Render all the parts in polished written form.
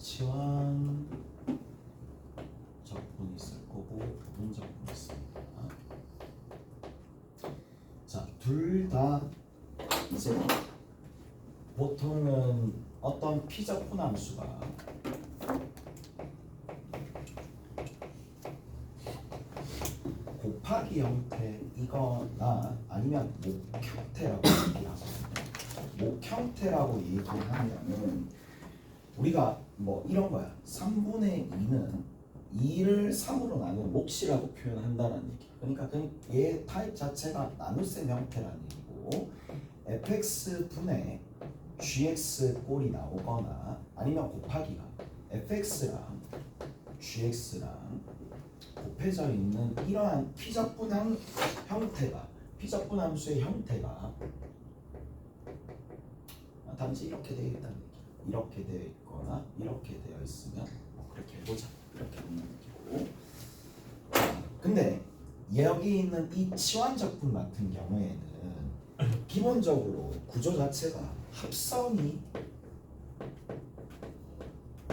치환 적분이 있을 거고 부분 적분이 있습니다. 자, 둘 다 이제 보통은 어떤 피적분 함수가 곱하기 형태이거나 아니면 목형태라고 얘기하거든요. 목형태라고 얘기하면은 우리가 뭐 이런 거야. 3분의 2는 2를 3으로 나눈 몫이라고 표현한다는 얘기. 그러니까 얘 타입 자체가 나눗셈 형태라는 얘기고 fx 분의 gx 꼴이 나오거나 아니면 곱하기가 fx랑 gx랑 곱해져 있는 이러한 피적분 형태가 피적분 함수의 형태가 단지 이렇게 되어 있다는 얘기. 이렇게 되어 있거나 이렇게 되어 있으면 그렇게 해보자. 이렇게 보는 얘기고. 근데 여기 있는 이 치환적분 같은 경우에는 기본적으로 구조 자체가 합성이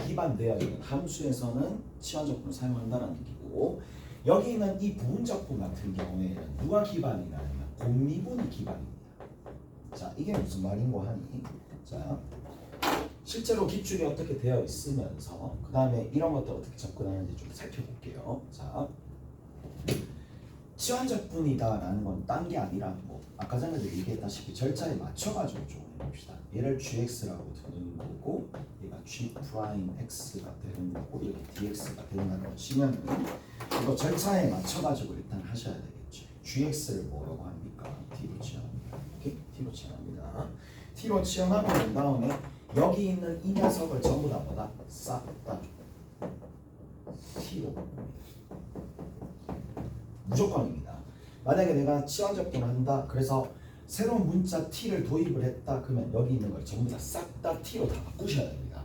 기반되어 있는 함수에서는 치환적분을 사용한다는 얘기고, 여기 있는 이 부분적분 같은 경우에는 누가 기반이냐 하면 곱미분이 기반입니다. 자, 이게 무슨 말인고 하니, 자, 실제로 기출이 어떻게 되어 있으면서 그 다음에 이런 것들 어떻게 접근하는지 좀 살펴볼게요. 자, 치환적분이다라는 건 딴 게 아니라 뭐 아까 전에도 얘기했다시피 절차에 맞춰가지고 좀 해봅시다. 얘를 gx라고 두는 거고 얘가 g'x가 되는 거고 이렇게 dx가 되는 거 치면은 이거 절차에 맞춰가지고 일단 하셔야 되겠죠. gx를 뭐라고 합니까? t로 치환합니다. 오케이? t로 치환합니다. t로 치환하고 난 다음에 여기 있는 이 녀석을 전부 다 뭐다? 싹 다 t로 무조건입니다. 만약에 내가 치환적분을 한다. 그래서 새로운 문자 t를 도입을 했다. 그러면 여기 있는 걸 전부 다 싹 다 t로 다 바꾸셔야 됩니다.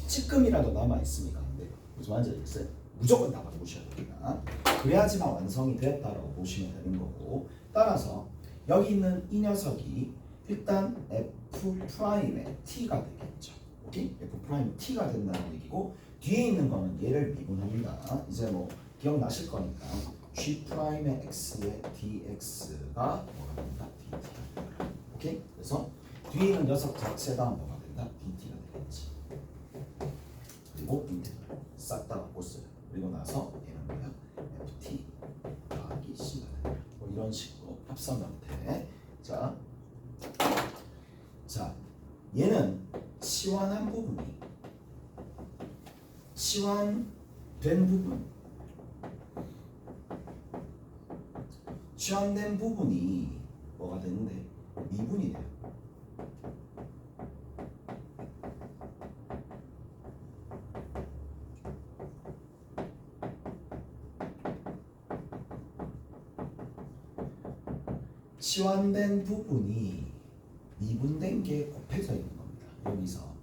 찌끔이라도 남아있으니까 안 돼요. 무슨 말인지 알겠어요? 무조건 다 바꾸셔야 됩니다. 그래야지만 완성이 되었다라고 보시면 되는 거고, 따라서 여기 있는 이 녀석이 일단 F'의 T가 되겠죠. 오케이? F'의 T가 된다는 얘기고, 뒤에 있는 거는 얘를 미분합니다. 이제 뭐 기억나실 거니까 G'의 X의 dx가 뭐가 된다? dt가 된다. 오케이? 그래서 뒤에 있는 녀석 자체가 뭐가 된다? dt가 되겠지. 그리고 인테그랄 싹 다 바꿨어요. 그리고 나서 얘는 뭐야? ft 더하기 c가 된다. 뭐 이런 식으로 합성 형태. 자, 얘는 치환한 부분이 치환된 부분이 뭐가 되는데 미분이 돼요. 치환된 부분이 미분된 게 곱해져 있는 겁니다. 여기서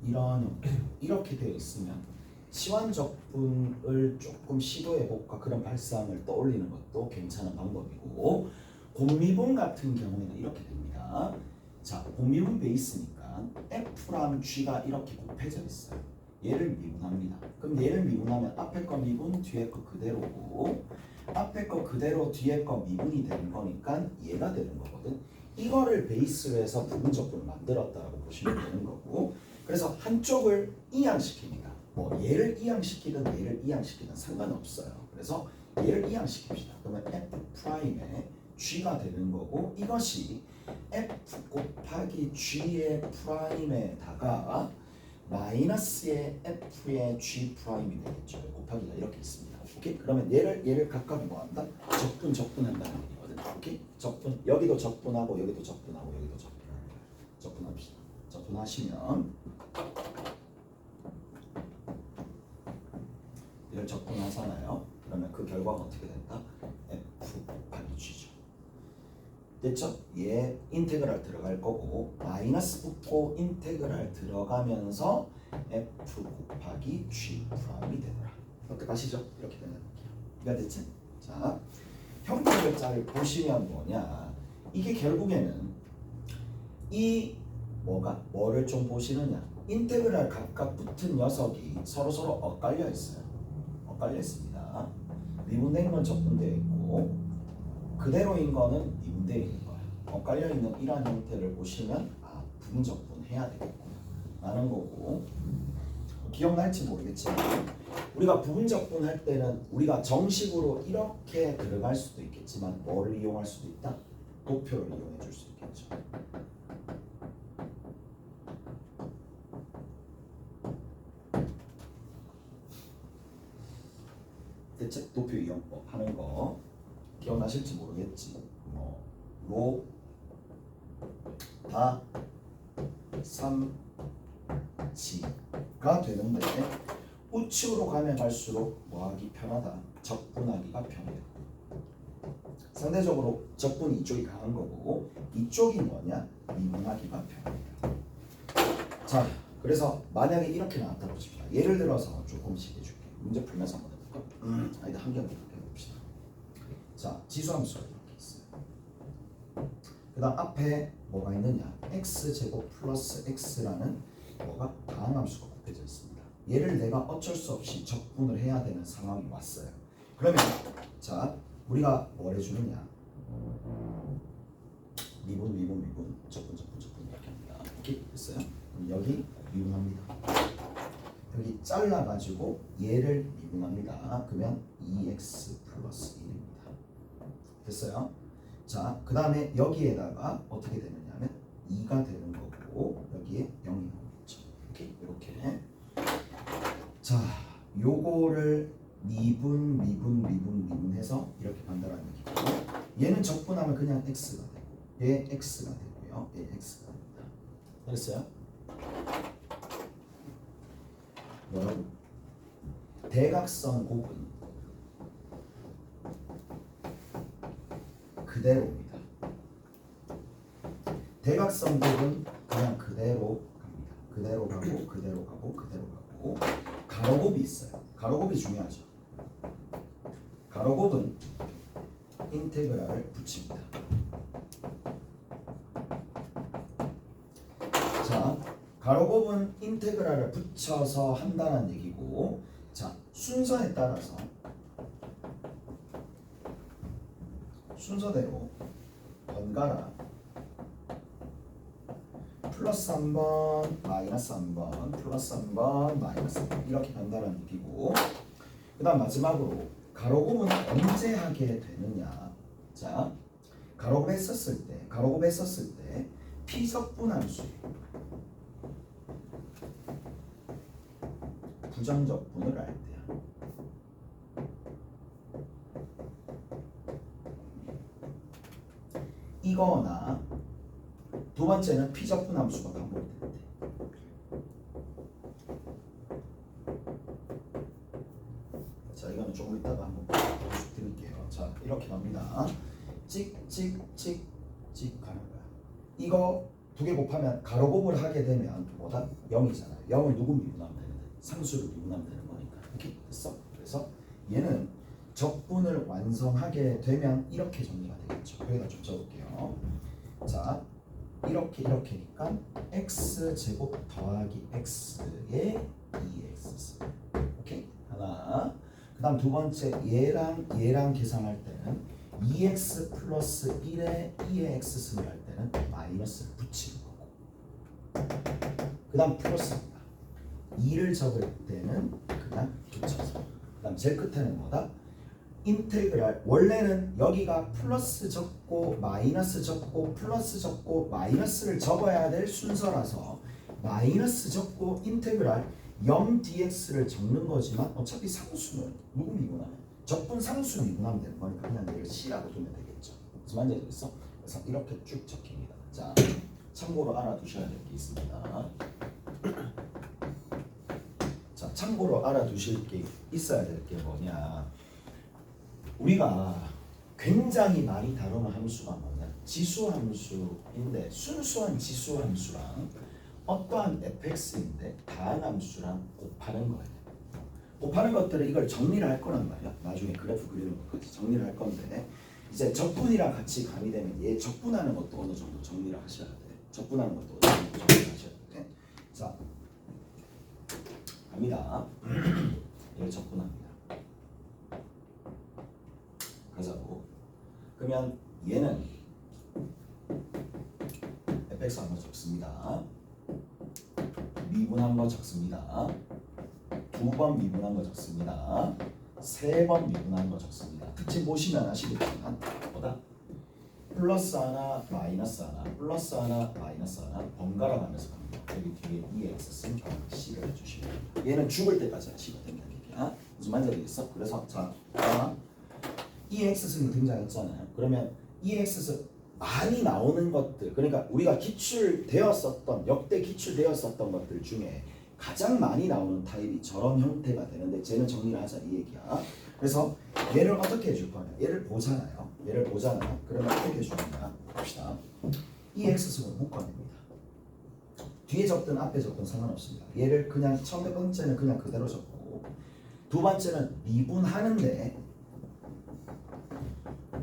이렇게 되어 있으면 치환적분을 조금 시도해볼까 그런 발상을 떠올리는 것도 괜찮은 방법이고, 곱미분 같은 경우에는 이렇게 됩니다. 자, 곱미분 베이스니까 F랑 G가 이렇게 곱해져 있어요. 얘를 미분합니다. 그럼 얘를 미분하면 앞에 거 미분, 뒤에 거 그대로고, 앞에 거 그대로 뒤에 거 미분이 되는 거니까 얘가 되는 거거든. 이거를 베이스로 해서 부분적분을 만들었다라고 보시면 되는 거고, 그래서 한쪽을 이항시킵니다. 뭐 얘를 이항시키든 얘를 이항시키든 상관없어요. 그래서 얘를 이항시킵시다. 그러면 F'의 G가 되는 거고, 이것이 F 곱하기 G의 프라임에다가 마이너스의 F의 G 프라임이 되겠죠. 곱하기가 이렇게 있습니다. 오케이? 그러면 얘를 각각 뭐 한다? 적분한다는 얘기거든. 오케이? 적분, 여기도 적분하고 여기도 적분하고 여기도 적분합니다. 적분합시다. 적분하시면 이걸 적분하잖아요. 그러면 그 결과가 어떻게 된다? F 곱하기 G죠. 됐죠? 얘 인테그랄 들어갈 거고, 마이너스 붙고 인테그랄 들어가면서 F 곱하기 G 프라임이 되더라. 어떻게 가시죠? 이렇게 되는 거예요. 이해가 됐지? 자, 형태글자를 보시면 뭐냐? 이게 결국에는 이 뭐를 좀 보시느냐? 인테그랄 각각 붙은 녀석이 서로서로 엇갈려 있어요. 엇갈려 있습니다. 미분된 건 적분되어 있고 그대로인 거는 미분되어 있는 거야. 엇갈려 있는 이러한 형태를 보시면 부분적분 해야 되겠구나 라는 거고, 기억날지 모르겠지만 우리가 부분적분 할 때는 우리가 정식으로 이렇게 들어갈 수도 있겠지만 뭐를 이용할 수도 있다? 도표를 이용해 줄 수 있겠죠. 대책 도표 이용법 하는 거 기억나실지 모르겠지. 로 다 3지가 되는데 우측으로 가면 갈수록 뭐하기 편하다? 적분하기가 편해요. 상대적으로 적분이 이쪽이 강한 거고 이쪽이 뭐냐? 미분하기가 편합니다. 자, 그래서 만약에 이렇게 나왔다 보십시다. 예를 들어서 조금씩 해줄게. 문제 풀면서 한번 해볼까? 아니다, 한 개만 해봅시다. 자, 지수함수가 이렇게 있어요. 그 다음 앞에 뭐가 있느냐? x제곱 플러스 x라는 뭐가 다항함수가 곱해져 있습니다. 얘를 내가 어쩔 수 없이 적분을 해야 되는 상황이 왔어요. 그러면 자, 우리가 뭘 해주느냐? 미분 적분 이렇게 합니다. 이렇게 됐어요? 그럼 여기 미분합니다. 여기 잘라가지고 얘를 미분합니다. 그러면 2x 플러스 1입니다. 됐어요? 자, 그 다음에 여기에다가 어떻게 되느냐면 2가 되는 거고 여기에 0이 나오겠죠. 이렇게. 자, 요거를 미분해서 이렇게 간다라는 얘기고, 얘는 적분하면 그냥 x가 되고 얘 x가 되고요. 얘 x가 됩니다. 됐어요? 여러분, 대각선 곱은 그대로입니다. 대각선 곱은 그냥 그대로 갑니다. 그대로 가고 가로곱이 있어요. 가로곱이 중요하죠. 가로곱은 인테그랄을 붙입니다. 자, 가로곱은 인테그랄을 붙여서 한다는 얘기고, 자, 순서에 따라서 순서대로 번갈아 플러스 3번, 마이너스 3번, 플러스 3번, 마이너스 3번 이렇게 간다는 얘기고, 그 다음 마지막으로 가로곱은 언제 하게 되느냐? 자, 가로곱 했었을 때 피적분함수에 부정적분을 할 때야. 이거나 두 번째는 피적분함수가 반복될 때. 자, 이거는 조금 이따가 한번 보여드릴게요. 자, 이렇게 갑니다. 찍찍찍찍 가는 거야. 이거 두 개 곱하면 가로곱을 하게 되면 뭐다? 0이잖아요. 0을 누구 미분하면 되는데? 상수를 미분하면 되는 거니까. 이렇게 됐어? 그래서 얘는 적분을 완성하게 되면 이렇게 정리가 되겠죠. 여기다 좀 적을게요. 자, 이렇게니까 x제곱 더하기 x의 2x. 오케이? 하나. 그 다음 두 번째 얘랑 계산할 때는 2x 플러스 1에 2의 x승을 할 때는 마이너스를 붙이는 거고, 그 다음 플러스입니다. 2를 적을 때는 그냥 붙여서, 그 다음 제일 끝에는 뭐다? 인테그랄. 원래는 여기가 플러스 적고 마이너스 적고 플러스 적고 마이너스를 적어야 될 순서라서 마이너스 적고 인테그랄 0dx를 적는 거지만 어차피 상수는 누구 미분하면 적분 상수 미분하면 되는 거니까 그냥 얘를 c라고 두면 되겠죠. 무슨 말인지 알겠어? 그래서 이렇게 쭉 적힙니다. 자, 참고로 알아두셔야 될 게 있습니다. 자, 참고로 알아두실 게 있어야 될 게 뭐냐? 우리가 굉장히 많이 다루는 함수가 뭐냐? 지수함수인데 순수한 지수함수랑 어떠한 fx인데 다항함수랑 곱하는 거예요. 곱하는 것들은 이걸 정리를 할 거란 말이야. 나중에 그래프 그리는 것까지 정리를 할 건데, 이제 적분이랑 같이 가미되면 얘 적분하는 것도 어느 정도 정리를 하셔야 돼. 적분하는 것도 어느 정도 정리를 하셔야 돼. 자, 갑니다. 얘를 적분합니다. 가자고. 그러면 얘는 fx 한번 적습니다. 미분한 거 적습니다. 2번 미분한 거 적습니다. 3번 미분한 거 적습니다. 특징 보시면 아시겠지만 뭐다? 플러스 하나, 마이너스 하나, 플러스 하나, 마이너스 하나 번갈아 가면서 갑니다. 여기 뒤에 EX 쓴 C를 해주시면 얘는 죽을 때까지 하시면 된다는 얘기야. 무슨 말인지 알겠어? 그래서 자, EX 승이 등장했잖아요. 그러면 EX 승 많이 나오는 것들, 그러니까 우리가 기출되었었던 역대 기출되었었던 것들 중에 가장 많이 나오는 타입이 저런 형태가 되는데 쟤는 정리를 하자 이 얘기야. 그래서 얘를 어떻게 해줄 거냐? 얘를 보잖아요. 얘를 보잖아요. 그러면 어떻게 해주느냐? 봅시다. EX승을 묶어냅니다. 뒤에 적든 앞에 적든 상관없습니다. 얘를 그냥 첫 번째는 그냥 그대로 적고 두 번째는 미분하는데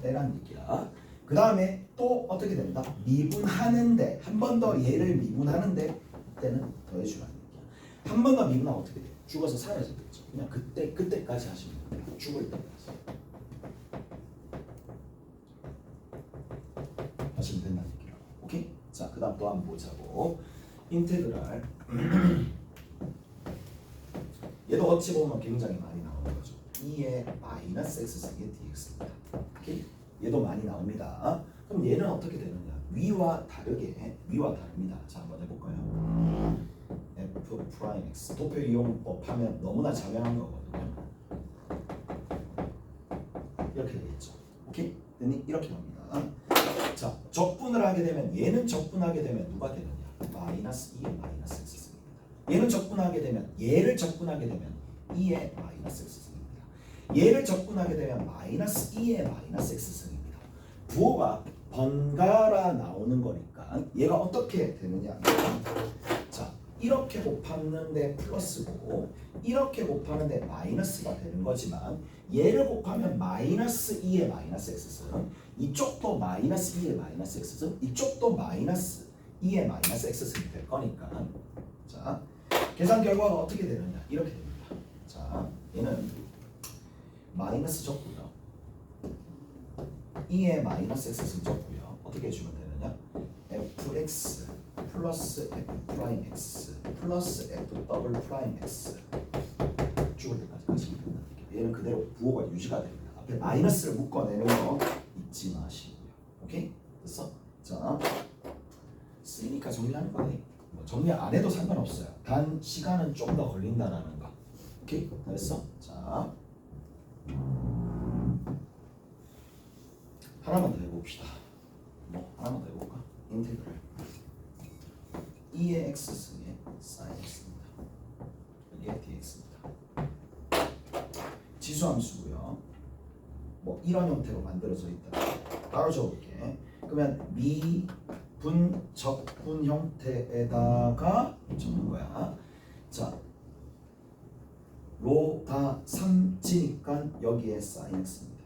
때란 얘기야. 그 다음에 또 어떻게 됩니다? 미분하는데 한 번 더 얘를 미분하는데 그때는 더해주라는 얘기야. 한 번 더 미분하면 어떻게 돼? 죽어서 사라지겠죠. 그냥 그때까지 하시면 됩니다. 죽을 때까지 하시면 된다는 얘기라고. 오케이? 자, 그 다음 또 한번 보자고. 인테그랄. 얘도 어찌 보면 굉장히 많이 나오는 거죠. 2의 마이너스 x승의 dx입니다. 오케이? 얘도 많이 나옵니다. 그럼 얘는 어떻게 되느냐? 위와 다릅니다. 자, 한번 해볼까요? f 프라임 x 도표 이용법 하면 너무나 자명한 거거든요. 이렇게 되겠죠. 오케이? 됐니? 이렇게 갑니다. 자, 적분을 하게 되면 얘는 적분하게 되면 누가 되느냐? 마이너스 2의 마이너스 x승입니다. 얘는 적분하게 되면 얘를 적분하게 되면 2의 마이너스 x승입니다. 얘를 적분하게 되면 마이너스 2의 마이너스 x승입니다. 부호가 번갈아 나오는 거니까 얘가 어떻게 되느냐? 자, 이렇게 곱하는데 플러스고 이렇게 곱하는데 마이너스가 되는 거지만 얘를 곱하면 마이너스 2의 마이너스 x승, 이쪽도 마이너스 2의 마이너스 x승, 이쪽도 마이너스 2의 마이너스 x승이 될 거니까 자, 계산 결과가 어떻게 되느냐? 이렇게 됩니다. 자, 얘는 마이너스 적고요. 2의 마이너스 x승 적고요. 어떻게 해주면 되느냐? fx 플러스 f 프라임 x 플러스 f 더블 프라임 x 죽을 때까지 가시면 된다. 얘는 그대로 부호가 유지가 됩니다. 앞에 마이너스를 묶어내는 거 잊지 마시고요. 오케이? 됐어? 자, 쓰니까 정리하는 거네. 뭐 정리 안 해도 상관없어요. 단 시간은 좀 더 걸린다라는 거. 오케이? 됐어? 자, 하나만 더 해봅시다. 뭐 하나만 더 해볼까? 인테그랄 2의 x승의 sin x입니다. 여기에 dx입니다. 지수함수고요. 뭐 이런 형태로 만들어져 있다. 따로 적을게. 그러면 미분 적분 형태에다가 적는 거야. 자, 로 다 3지니까 여기에 sin x입니다.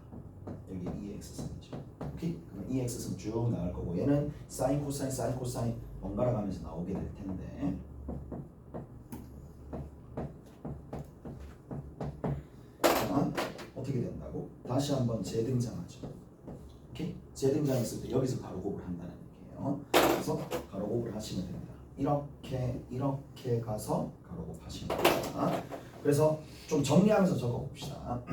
여기 2x승이죠. 오케이? 그럼 2x승 쭉 나올 거고 얘는 sin 코사인 sin 코사인 번갈아 가면서 나오게 될 텐데 자, 어떻게 된다고? 다시 한번 재등장하죠. 오케이? 재등장했을 때 여기서 가로곱을 한다는 얘기예요. 그래서 가로곱을 하시면 됩니다. 이렇게 가서 가로곱 하시면 됩니다. 그래서 좀 정리하면서 적어봅시다.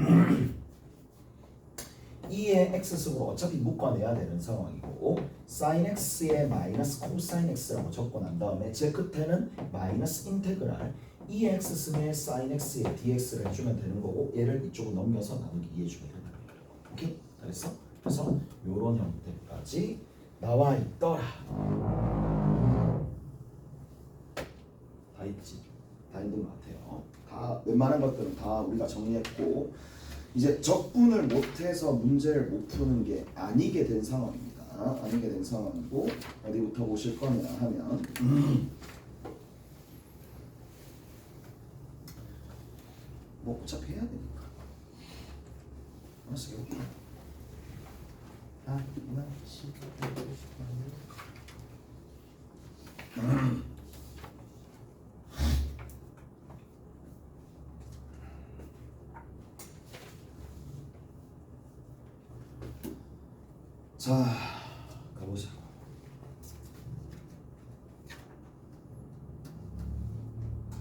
2의 x승으로 어차피 묶어내야 되는 상황이고 sin x의 마이너스 코사인 x라고 적고 난 다음에 제 끝에는 마이너스 인테그랄 2의 x승의 sin x의 dx를 해주면 되는 거고 얘를 이쪽으로 넘겨서 나누기 해주면 된다는 거예요. 오케이? 잘했어? 그래서 요런 형태까지 나와 있더라. 다 있지? 다 있는 것 같아요. 다 웬만한 것들은 다 우리가 정리했고 이제 적분을 못해서 문제를 못 푸는 게 아니게 된 상황입니다. 아니게 된 상황이고 어디부터 보실 거냐 하면 뭐 어차피 해야 되니까 알았어 여기 자, 가보자.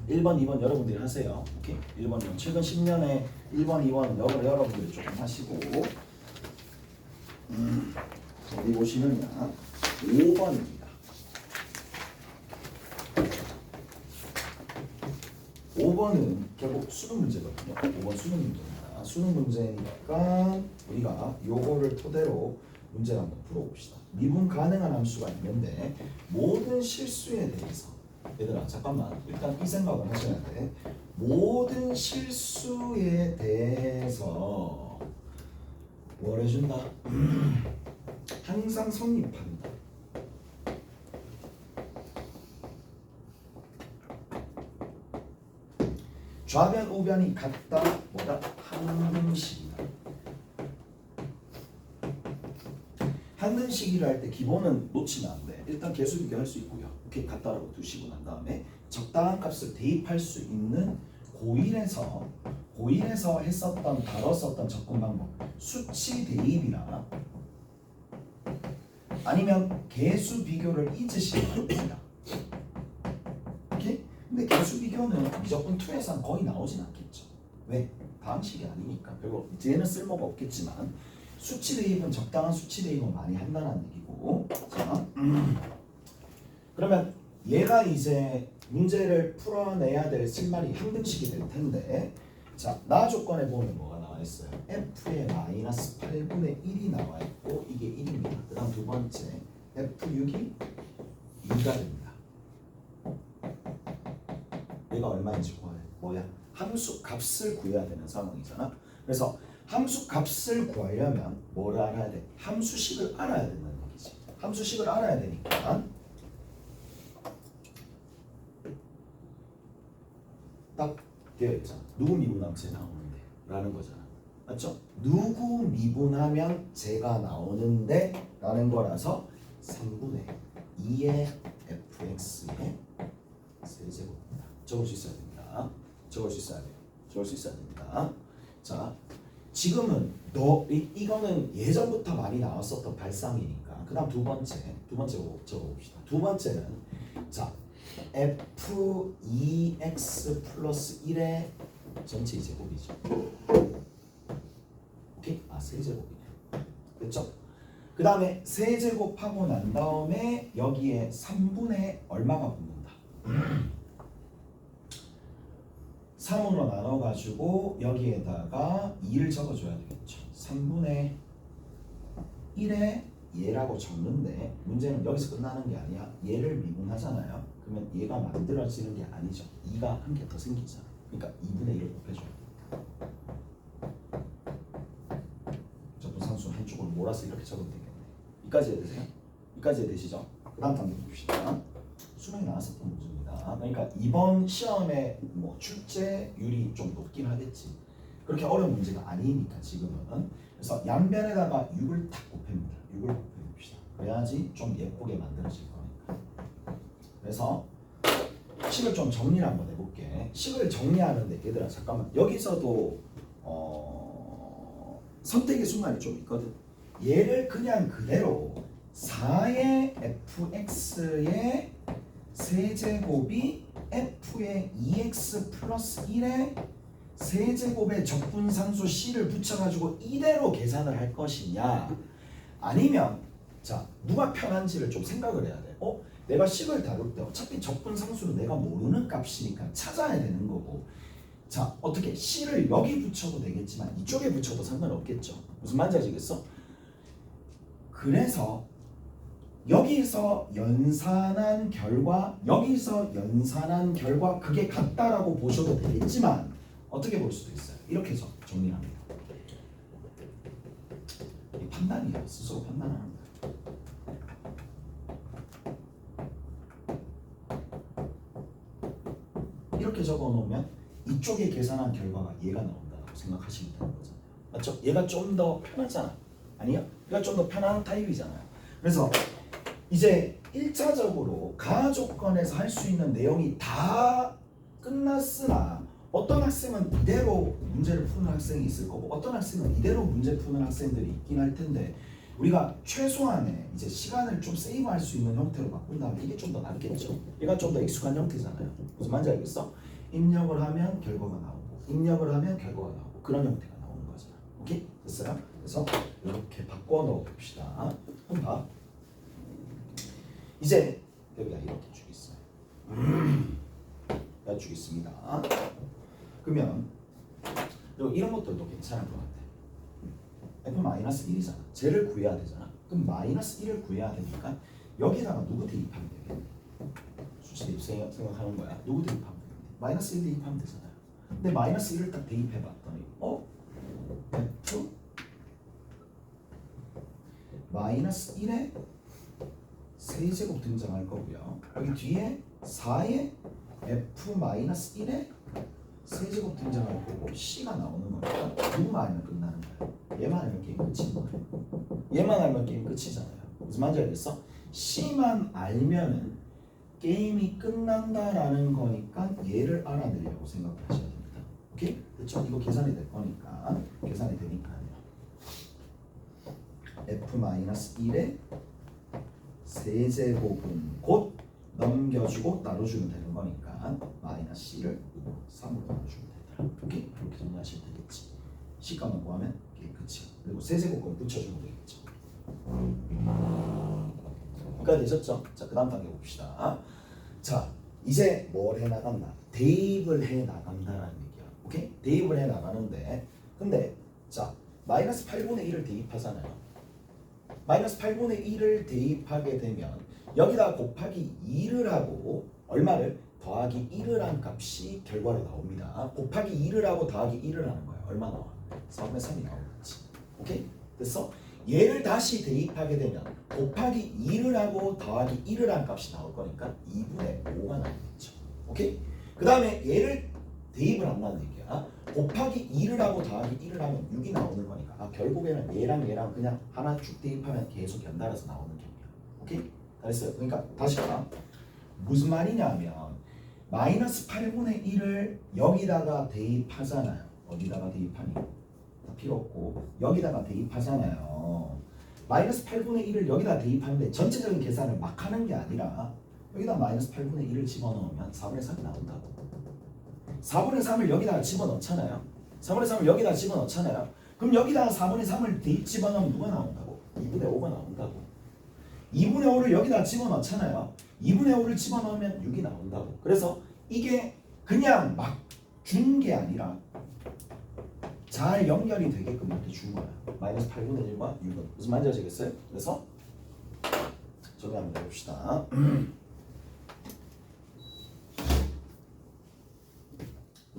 1번, 2번 여러분들이 하세요. 오케이? 1번, 2번. 최근 10년에 1번, 2번 여러분들이 조금 하시고 어디 보시면요. 5번입니다. 5번은 결국 수능 문제거든요. 5번 수능 문제입니다. 수능 문제니까 우리가 요거를 토대로 문제를 한번 풀어봅시다. 미분 가능한 함수가 있는데 모든 실수에 대해서 얘들아 잠깐만 일단 이 생각을 하셔야 돼. 모든 실수에 대해서 뭘 해준다? 항상 성립한다. 좌변 우변이 같다. 뭐다? 항등식이다. 항등식이를 할 때 기본은 놓치면 안 돼. 일단 개수 비교할 수 있고요. 이렇게 같다라고 두시고 난 다음에 적당한 값을 대입할 수 있는 고1에서 다뤘었던 접근 방법 수치 대입이나 아니면 개수 비교를 잊으시면 됩니다. 오케이? 근데 개수 비교는 미적분 2에서는 거의 나오진 않겠죠. 왜? 방식이 아니니까 별로 이제는 쓸모가 없겠지만 수치 대입은 적당한 수치 대입은 많이 한다는 얘기고. 자, 그러면 얘가 이제 문제를 풀어내야 될 실마리 항등식이 될 텐데, 자, 나 조건에 보면 뭐가 나와 있어요? f의 마이너스 8분의 1이 나와 있고 이게 1입니다. 그다음 두 번째 f6이 2가 됩니다. 얘가 얼마인지 구하래. 뭐야? 함수 값을 구해야 되는 상황이잖아. 그래서 함수 값을 구하려면 뭘 알아야 돼? 함수식을 알아야 된다는 얘기지. 함수식을 알아야 되니까 딱 되어 있잖아. 누구 미분하면 제 나오는데 라는 거잖아. 맞죠? 누구 미분하면 제가 나오는데 라는 거라서 3분의 2의 fx의 세제곱입니다. 적을 수 있어야 됩니다. 적을 수 있어야 돼요. 적을 수 있어야 됩니다. 자, 지금은 이거는 예전부터 많이 나왔었던 발상이니까. 그다음 두 번째 적어봅시다. 두 번째는 자 f2x 플러스 1의 전체 제곱이죠. 오케이? 세제곱이네. 됐죠? 그 다음에 세제곱하고 난 다음에 여기에 3분의 얼마가 붙는다. 3으로 나눠가지고 여기에다가 2를 적어줘야 되겠죠. 3분의 1에 얘라고 적는데 문제는 여기서 끝나는 게 아니야. 얘를 미분하잖아요. 그러면 얘가 만들어지는 게 아니죠. 2가 한 개 더 생기잖아. 그러니까 2분의 1을 곱해줘야 됩니다. 적분상수 한쪽으로 몰아서 이렇게 적으면 되겠네. 이까지 해되세요? 이까지 해되시죠? 그 다음 단계 봅시다. 수능에 나왔었던 문제입니다. 그러니까 이번 시험에 뭐 출제율이 좀 높긴 하겠지. 그렇게 어려운 문제가 아니니까 지금은. 그래서 양변에다가 6을 탁 곱합니다. 6을 곱해봅시다. 그래야지 좀 예쁘게 만들어질 거니까. 그래서 식을 좀 정리를 한번 해볼게. 식을 정리하는데 얘들아 잠깐만 여기서도 선택의 순간이 좀 있거든. 얘를 그냥 그대로 4의 fx의 세제곱이 f의 2x 플러스 1의 세제곱의 적분상수 c를 붙여가지고 이대로 계산을 할 것이냐, 아니면 자 누가 편한지를 좀 생각을 해야 돼. 내가 식을 다룰 때 어차피 적분상수는 내가 모르는 값이니까 찾아야 되는 거고, 자 어떻게 c를 여기 붙여도 되겠지만 이쪽에 붙여도 상관없겠죠. 무슨 말인지 아시겠어? 그래서 여기서 연산한 결과, 여기서 연산한 결과 그게 같다라고 보셔도 되겠지만 어떻게 볼 수도 있어요. 이렇게 정리합니다. 이 판단이에요. 스스로 판단하는 거예요. 이렇게 적어놓으면 이쪽에 계산한 결과가 얘가 나온다고 생각하시면 되는 거잖아요. 맞죠? 얘가 좀 더 편하잖아. 아니요? 얘가 좀 더 편한 타입이잖아요. 그래서 이제 1차적으로 가나 조건에서 할 수 있는 내용이 다 끝났으나 어떤 학생은 이대로 문제를 푸는 학생이 있을 거고 어떤 학생은 이대로 문제 푸는 학생들이 있긴 할 텐데, 우리가 최소한의 이제 시간을 좀 세이브할 수 있는 형태로 바꾼다면 이게 좀 더 낫겠죠. 얘가 좀 더 익숙한 형태잖아요. 무슨 말인지 알겠어? 입력을 하면 결과가 나오고 입력을 하면 결과가 나오고 그런 형태가 나오는 거잖아. 오케이? 됐어요? 그래서 이렇게 바꿔 넣어 봅시다. 한번 봐. 이제 여기다 이렇게 주겠어요. 여기 주겠습니다. 그러면 이런 것들도 괜찮을 것 같아. F-1이잖아. 쟤를 구해야 되잖아. 그럼 -1을 구해야 되니까 여기다가 누구 대입하면 되겠네. 수치 대입 생각하는 거야. 누구 대입하면 되겠네. -1 대입하면 되잖아요. 근데 -1을 딱 대입해봤더니 F -1의 세제곱 등장할 거고요. 여기 뒤에 4의 F-1의 세제곱 등장할 거고 C가 나오는 거니까 누구만 알면 끝나는 거예요. 얘만 알면 게임 끝인 거예요. 얘만 알면 게임 끝이잖아요. 무슨 말인지 알겠어? C만 알면은 게임이 끝난다라는 거니까 얘를 알아내려고 생각하셔야 됩니다. 오케이? 그렇죠? 이거 계산이 될 거니까 계산이 되니까요. F-1의 세제곱은 곧 넘겨주고 나눠주면 되는 거니까 -C를 3으로 나눠주면 된다. 오케이? 그렇게 정리하시면 되겠지. C값만 구하면 이게 끝이야. 그리고 세제곱은 붙여주면 되겠죠. 그러니까 되셨죠? 자, 그 다음 단계 봅시다. 자, 이제 뭘 해나간다? 대입을 해나간다라는 얘기야. 오케이? 대입을 해나가는데 근데 자, -8분의 1을 대입하잖아요. -8분의 1을 대입하게 되면 여기다 곱하기 2를 하고 얼마를? 더하기 1을 한 값이 결과로 나옵니다. 곱하기 2를 하고 더하기 1을 하는 거야. 얼마 나와? 4분의 3이 나오겠지. 오케이? 됐어? 얘를 다시 대입하게 되면 곱하기 2를 하고 더하기 1을 한 값이 나올 거니까 2분의 5가 나오겠죠. 오케이? 그 다음에 얘를 대입을 한다는 얘기야. 곱하기 2를 하고 더하기 1을 하면 6이 나오는 거니까 결국에는 얘랑 그냥 하나 쭉 대입하면 계속 연달아서 나오는 격이야. 오케이? 잘했어요. 그러니까 다시 봐. 무슨 말이냐면 -8분의 1을 여기다가 대입하잖아요. 어디다가 대입하니? 필요 없고 여기다가 대입하잖아요. -8분의 1을 여기다 대입하는데 전체적인 계산을 막 하는 게 아니라 여기다 -8분의 1을 집어넣으면 4분의 3이 나온다고. 4분의 3을 여기다가 집어넣잖아요. 4분의 3을 여기다 집어넣잖아요. 그럼 여기다가 4분의 3을 대입 집어넣으면 누가 나온다고? 2분의 5가 나온다고. 2분의 5를 여기다 집어넣잖아요. 2분의 5를 집어넣으면 6이 나온다고. 그래서 이게 그냥 막 준 게 아니라 잘 연결이 되게끔 이렇게 준 거야. -8분의 1과 6은 무슨 말인지 아시겠어요? 그래서 정리 한번 해봅시다.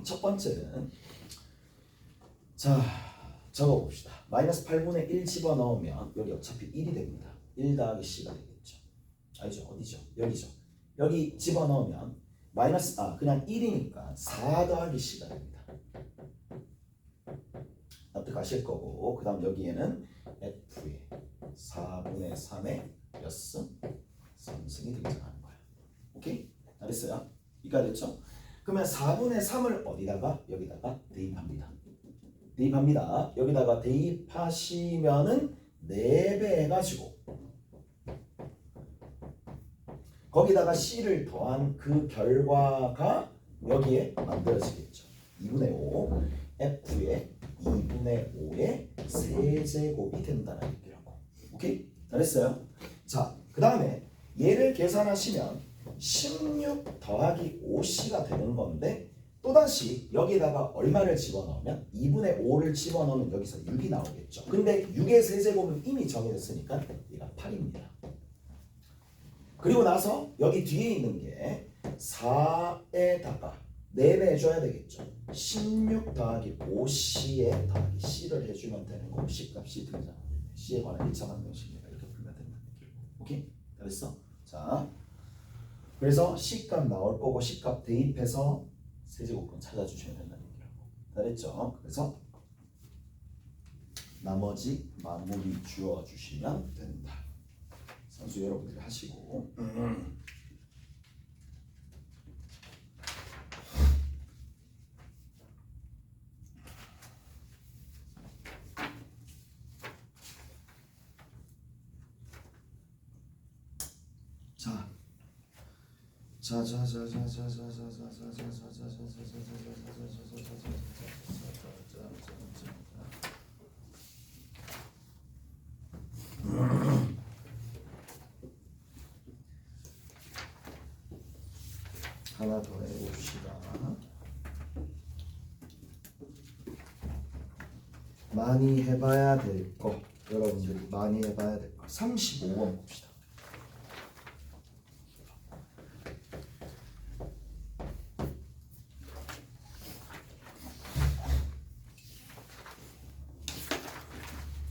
첫 번째는 자 적어봅시다. -8분의 1 집어넣으면 여기 어차피 1이 됩니다. 1 더하기 C가 되겠죠. 아니죠. 어디죠? 여기죠. 여기 집어넣으면 그냥 1이니까 4 더하기 C가 됩니다. 납득하실 거고 그 다음 여기에는 F의 4분의 3의 몇 승? 3승이 등장하는 거야. 오케이? 잘했어요? 이까 됐죠? 그러면 4분의 3을 어디다가? 여기다가 대입합니다. 대입합니다. 여기다가 대입하시면은 4배 해가지고 거기다가 C를 더한 그 결과가 여기에 만들어지겠죠. 2분의 5 F의 2분의 5의 세제곱이 된다는 얘기라고. 오케이? 잘했어요? 자, 그 다음에 얘를 계산하시면 16 더하기 5C가 되는 건데 또다시 여기에다가 얼마를 집어넣으면 2분의 5를 집어넣으면 여기서 6이 나오겠죠. 근데 6의 세제곱은 이미 정해졌으니까 얘가 8입니다. 그리고 나서 여기 뒤에 있는 게 4에다가 4배 해줘야 되겠죠. 16 더하기 5C에 더하기 C를 해주면 되는 거고 C값이 등장하면 C에 관한 1차 방정식이니까 이렇게 풀면 된다는 얘기고. 오케이? 잘했어? 자, 그래서 C값 나올 거고 C값 대입해서 세제곱근 찾아주시면 된다는 얘기라고. 잘했죠? 그래서 나머지 마무리 지어주시면 된다. 선수 여러분들이 하시고 자, 하나 더 해봅시다. 많이 해봐야 될 거, 여러분들이 많이 해봐야 될 거. 35번 봅시다.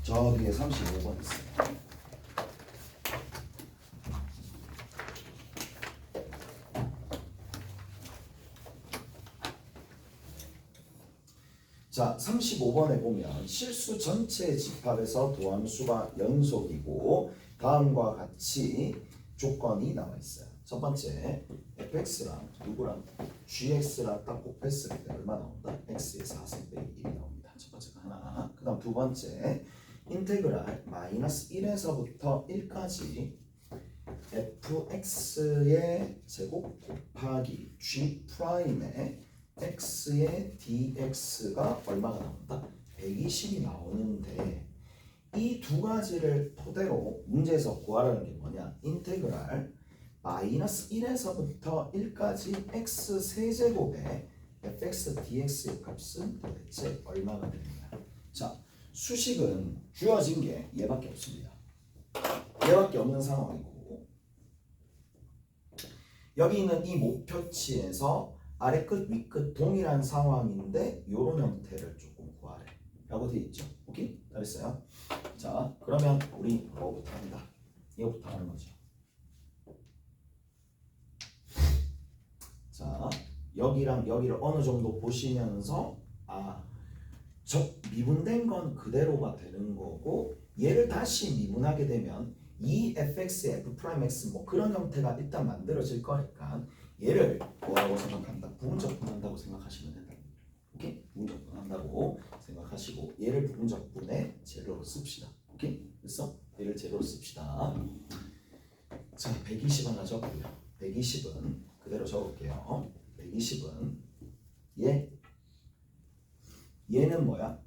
저 뒤에 35번 있어요. 자, 35번에 보면 실수 전체 집합에서 도함수가 연속이고 다음과 같이 조건이 나와 있어요. 첫 번째, fx랑 누구랑 gx랑 딱 곱했을 때 얼마 나온다? x의 4승 빼기 1이 나옵니다. 첫 번째가 하나. 그 다음 두 번째, 인테그랄 마이너스 1에서부터 1까지 fx의 제곱 곱하기 g 프라임의 x의 dx가 얼마가 나온다? 120이 나오는데 이 두 가지를 토대로 문제에서 구하라는 게 뭐냐? 인테그랄 마이너스 1에서부터 1까지 x 세제곱의 fx dx의 값은 도대체 얼마가 되느냐? 자, 수식은 주어진 게 얘밖에 없습니다. 얘밖에 없는 상황이고 여기 있는 이 목표치에서 아래 끝, 위 끝 동일한 상황인데 요런 형태를 조금 구하래 라고 되어 있죠. 오케이? 잘했어요. 자, 그러면 우리 뭐부터 합니다. 이거부터 하는 거죠. 자, 여기랑 여기를 어느 정도 보시면서 저 미분된 건 그대로가 되는 거고 얘를 다시 미분하게 되면 이 fx, f'x 뭐 그런 형태가 일단 만들어질 거니까 얘를 뭐라고 생각한다? 부분적분한다고 생각하시면 된다. 오케이? 부분적분한다고 생각하시고 얘를 부분적분의 재료로 씁시다. 오케이? 됐어? 얘를 재료로 씁시다. 자, 120 하나 적고요. 120은 그대로 적을게요. 120은 얘는 뭐야?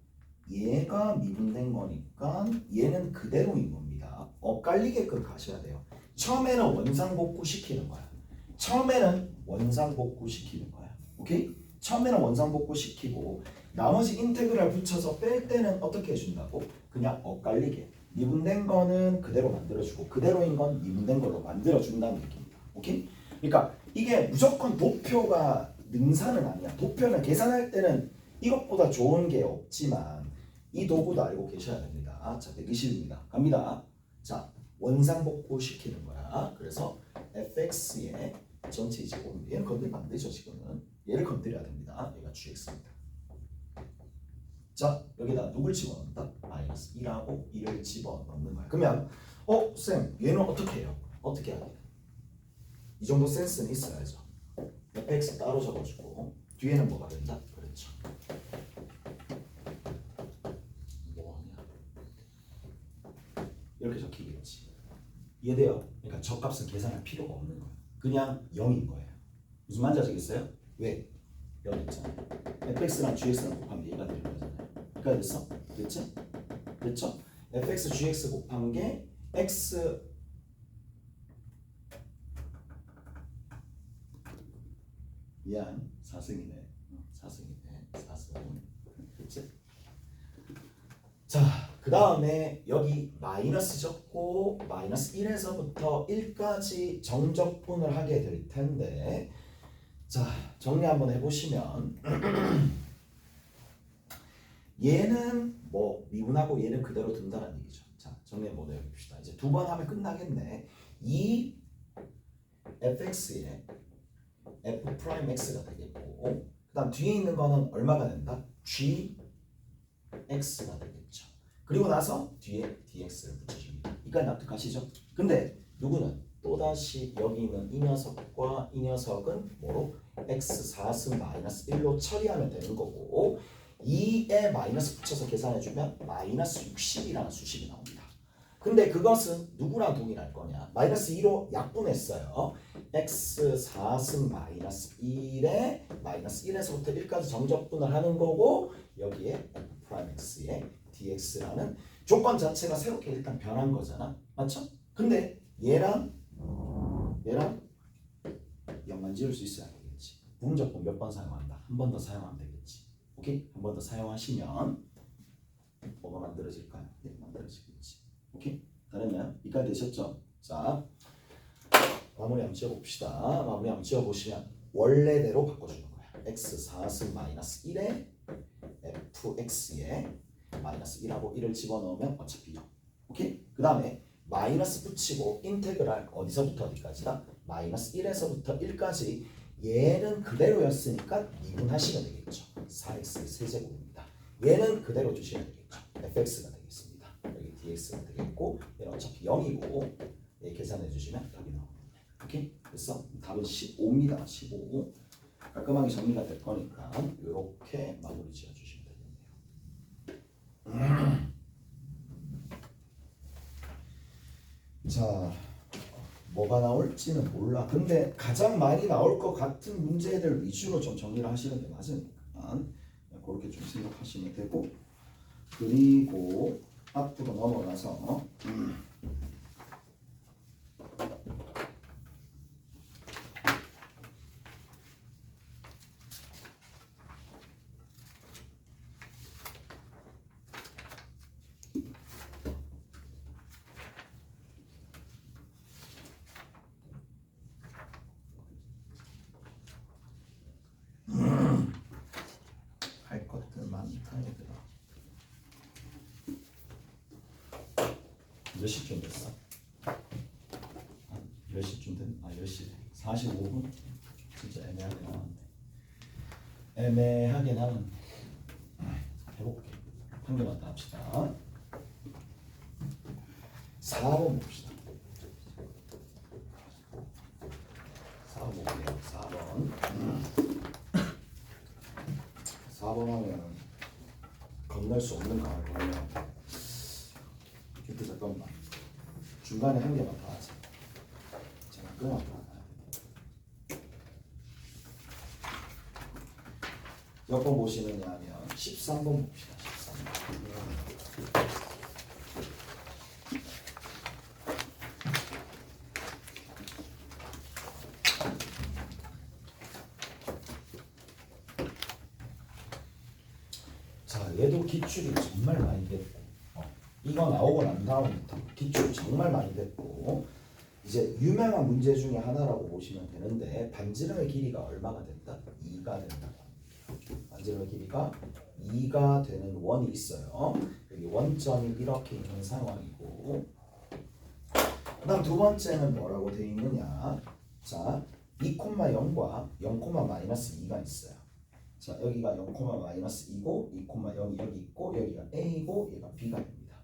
얘가 미분된 거니까 얘는 그대로인 겁니다. 엇갈리게끔 가셔야 돼요. 처음에는 원상복구 시키는 거야. 처음에는 원상복구 시키는 거야. 오케이? 처음에는 원상복구 시키고 나머지 인테그랄 붙여서 뺄 때는 어떻게 해준다고? 그냥 엇갈리게. 미분된 거는 그대로 만들어주고 그대로인 건 미분된 걸로 만들어준다는 얘기입니다. 오케이? 그러니까 이게 무조건 도표가 능사는 아니야. 도표는 계산할 때는 이것보다 좋은 게 없지만 이 도구도 알고 계셔야 됩니다. 자, 120입니다. 갑니다. 자, 원상복구 시키는 거야. 그래서 fx의 전체 제곱, 얘를 건드리면 안 되죠. 지금은 얘를 건드려야 됩니다. 얘가 gx입니다. 자, 여기다 누굴 집어넣는다? 마이너스 1하고 1을 집어넣는 거야. 그러면 쌤, 얘는 어떻게 해요? 어떻게 해야 돼? 이 정도 센스는 있어야죠. fx 따로 적어주고 뒤에는 뭐가 된다? 그렇죠. 뭐하냐? 이렇게 적히겠지. 이해돼요? 그러니까 저 값은 계산할 필요가 없는 거예요. 그냥 0인 거예요. 무슨 말인지 아시겠어요? 왜? 여기 있잖아요. fx랑 gx랑 곱하면 얘가 되는 거잖아요. 그러니까 됐어? 됐지? 됐죠? fx, gx 곱한 게 x 미안 4승이네. 4승. 그치? 자, 그 다음에 여기 마이너스 적고 마이너스 1에서부터 1까지 정적분을 하게 될 텐데 자, 정리 한번 해보시면 얘는 뭐 미분하고 얘는 그대로 둔다는 얘기죠. 자, 정리 한번 해봅시다. 이제 두 번 하면 끝나겠네. 이 fx의 f'x가 되겠고 그 다음 뒤에 있는 거는 얼마가 된다? gx가 되겠죠. 그리고 나서 뒤에 dx를 붙여줍니다. 이까지 납득하시죠? 근데 누구는 또다시 여기 있는 이 녀석과 이 녀석은 뭐로? x 4승 마이너스 1로 처리하면 되는 거고 2에 마이너스 붙여서 계산해주면 마이너스 60이라는 수식이 나옵니다. 근데 그것은 누구랑 동일할 거냐? 마이너스 2로 약분했어요. x 4승 마이너스 1에 마이너스 1에서부터 1까지 정적분을 하는 거고 여기에 f'x에 dx라는 조건 자체가 새롭게 일단 변한 거잖아. 맞죠? 근데 얘랑 0만 지울 수 있어야 되겠지. 부분적분 몇 번 사용한다? 한 번 더 사용하면 되겠지. 오케이? 한 번 더 사용하시면 뭐가 만들어질까요? 네, 만들어지겠지. 오케이? 다르나요? 이까지 되셨죠? 자, 마무리 한번 지어봅시다. 마무리 한번 지어보시면 원래대로 바꿔주는 거야. x 4승 마이너스 1에 fx에 마이너스 1하고 1을 집어넣으면 어차피 0. 오케이? 그 다음에 마이너스 붙이고 인테그랄 어디서부터 어디까지다? 마이너스 1에서부터 1까지 얘는 그대로였으니까 미분하시면 되겠죠. 4x 세제곱입니다. 얘는 그대로 주시면 되겠죠. fx가 되겠습니다. 여기 dx가 되겠고 얘는 어차피 0이고 얘 계산해 주시면 답이 나옵니다. 오케이? 그래서 답은 15입니다. 15. 깔끔하게 정리가 될 거니까 이렇게 마무리 지어주시면 되겠네요. 자, 뭐가 나올지는 몰라. 근데 가장 많이 나올 것 같은 문제들 위주로 좀 정리를 하시는 게 맞으니까 그렇게 좀 생각하시면 되고, 그리고 앞으로 넘어가서 할 것들 많다 얘들아. 몇 시쯤 됐어? 몇 시쯤 됐? 10시 45분? 진짜 애매하게 나왔네. 애매하게 나왔네. 해볼게. 한 개만 더 합시다. 4번 봅시다. 4번 볼게요. 4번 하면 건널 수 없는 강을 건너요. 이렇게 잠깐만. 중간에 한 개만 더 하자. 제가 끊었다. 몇 번 보시느냐 하면 13번 봅시다. 13번. 자, 얘도 기출이 정말 많이 됐고, 이거 나오고 난 다음부터 기출이 정말 많이 됐고, 이제 유명한 문제 중에 하나라고 보시면 되는데, 반지름의 길이가 얼마가 된다? 2가 된다. 반지름의 길이가 2가 되는 원이 있어요. 여기 원점이 이렇게 있는 상황이고, 그 다음 두 번째는 뭐라고 되어 있느냐. 자, 2,0과 0,-2가 있어요. 자, 여기가 0,-2고 2,0이 여기 있고 여기가 A고 얘가 B가 됩니다.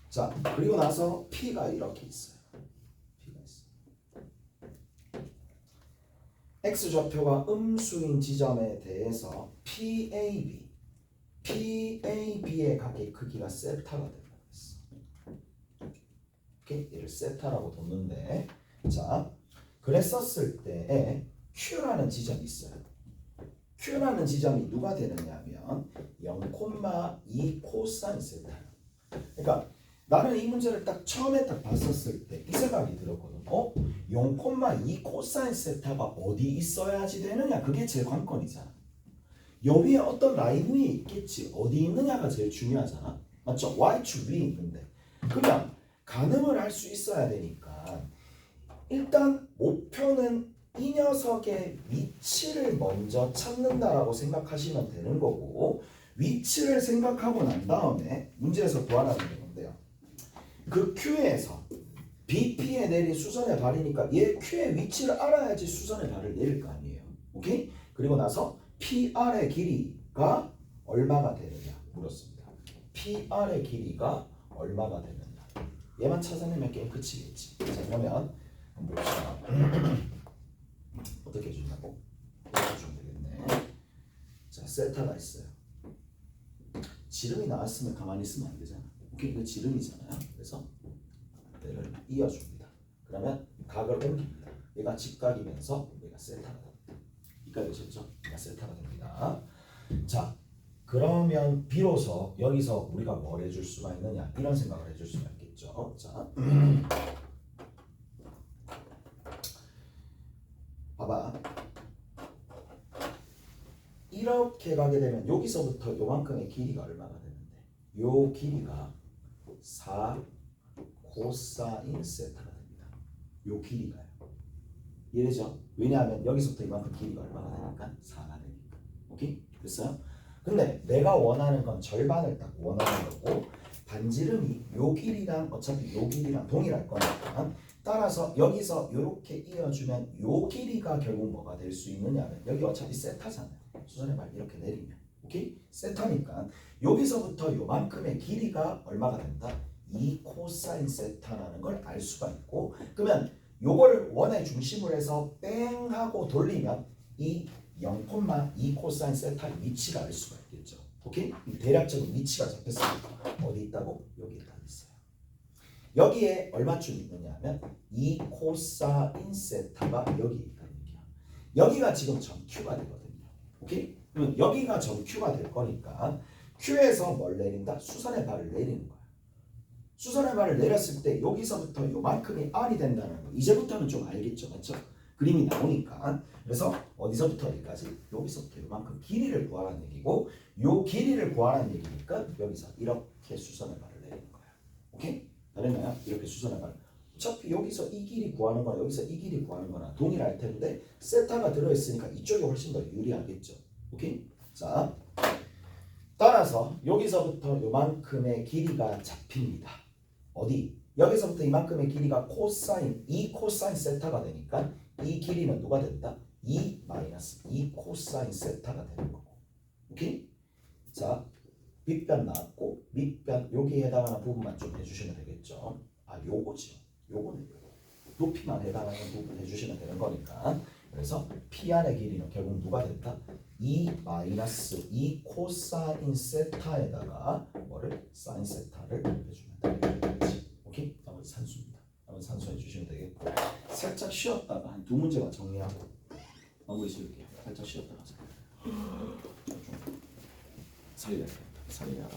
자, 그리고 나서 P가 이렇게 있어요. P가 있어요. X좌표가 음수인 지점에 대해서 PAB의 각의 크기가 세타가 된다고 했어. 오케이? 얘를 세타라고 뒀는데, 자, 그랬었을 때에 Q라는 지점이 있어요. Q라는 지점이 누가 되느냐 하면 0,2 코사인 세타. 그러니까 나는 이 문제를 딱 처음에 딱 봤었을 때 이 생각이 들었거든. 0,2 코사인 세타가 어디 있어야지 되느냐? 그게 제일 관건이잖아. 여기에 어떤 라인이 있겠지. 어디 있느냐가 제일 중요하잖아. 맞죠? Y축 위에 있는데. 그러면 가늠을 할 수 있어야 되니까 일단 목표는 이 녀석의 위치를 먼저 찾는다라고 생각하시면 되는 거고, 위치를 생각하고 난 다음에 문제에서 구하라는 게 뭔데요? 그 Q에서 BP에 내린 수선의 발이니까 얘 Q의 위치를 알아야지 수선의 발을 내릴 거 아니에요. 오케이? 그리고 나서 PR의 길이가 얼마가 되느냐 물었습니다. PR의 길이가 얼마가 되느냐. 얘만 찾아내면 게임 끝이겠지. 자, 그러면 한번 봅시다. 어떻게 해주냐고? 이렇게 주면 되겠네. 자, 세타가 있어요. 지름이 나왔으면 가만히 있으면 안 되잖아. 오케이, 이거 지름이잖아요. 그래서 해서 얘를 이어줍니다. 그러면 각을 옮깁니다. 얘가 직각이면서 얘가 세타가 됩니다. 여기까지 되셨죠? 얘가 세타가 됩니다. 자, 그러면 비로소 여기서 우리가 뭘 해줄 수가 있느냐 이런 생각을 해줄 수가 있겠죠. 자, 봐봐. 이렇게 가게 되면 여기서부터 요만큼의 길이가 얼마가 되는데 요 길이가 4 코사인 세타가 됩니다. 요 길이가요. 이해되죠? 왜냐하면 여기서부터 이만큼 길이가 얼마가 되니까 4가 되니까. 오케이? 됐어요? 근데 내가 원하는 건 절반을 딱 원하는 거고 반지름이 요 길이랑 어차피 요 길이랑 동일할 거니까 따라서 여기서 이렇게 이어주면 요 길이가 결국 뭐가 될 수 있느냐면 여기 어차피 세타잖아요. 수선의 발 이렇게 내리면 오케이? 세타니까 여기서부터 요만큼의 길이가 얼마가 된다? 2 코사인 세타라는 걸 알 수가 있고 그러면 요거를 원의 중심으로 해서 뺑 하고 돌리면 이 0,2 코사인 세타의 위치가 알 수가 있겠죠. 오케이? 대략적인 위치가 잡혔으니까 어디 있다고? 여기 딱 있어요. 여기에 얼마쯤 있느냐 하면 2 코사인 세타가 여기 있다는 얘기야. 여기가 지금 점 Q가 되거든요. 오케이? 그러면 여기가 점 Q가 될 거니까 Q에서 뭘 내린다? 수선의 발을 내리는 거야. 수선의 발을 내렸을 때 여기서부터 요만큼이 R이 된다는 거 이제부터는 좀 알겠죠. 맞죠? 그림이 나오니까 그래서 어디서부터 어디까지? 여기서부터 요만큼 길이를 구하라는 얘기고 요 길이를 구하라는 얘기니까 여기서 이렇게 수선의 발을 내리는 거야. 오케이? 다르나요? 이렇게 수선의 발 어차피 여기서 이 길이 구하는 거나 여기서 이 길이 구하는 거나 동일할 텐데 세타가 들어있으니까 이쪽이 훨씬 더 유리하겠죠. 오케이? 자, 따라서 여기서부터 요만큼의 길이가 잡힙니다. 어디? 여기서부터 이만큼의 길이가 코사인 2 코사인 세타가 되니까 이 길이는 누가 된다? 2 마이너스 2 코사인 세타가 되는 거고. 오케이? 자, 윗변 나왔고 밑변 여기에 해당하는 부분만 좀 해주시면 되겠죠. 아, 요거죠. 요거는 요거. 높이만 해당하는 부분 해주시면 되는 거니까. 그래서 P 안의 길이는 결국 누가 된다? 2 마이너스 2 코사인 세타에다가 뭐를? 사인 세타를 해주면 되겠지. 오케이? 나머지 산수입니다. 나머지 산수 해주시면 되겠고 살짝 쉬었다가 한 두 문제만 정리하고 마무리 지을게요. 살짝 쉬었다가 살려야 돼. 살려야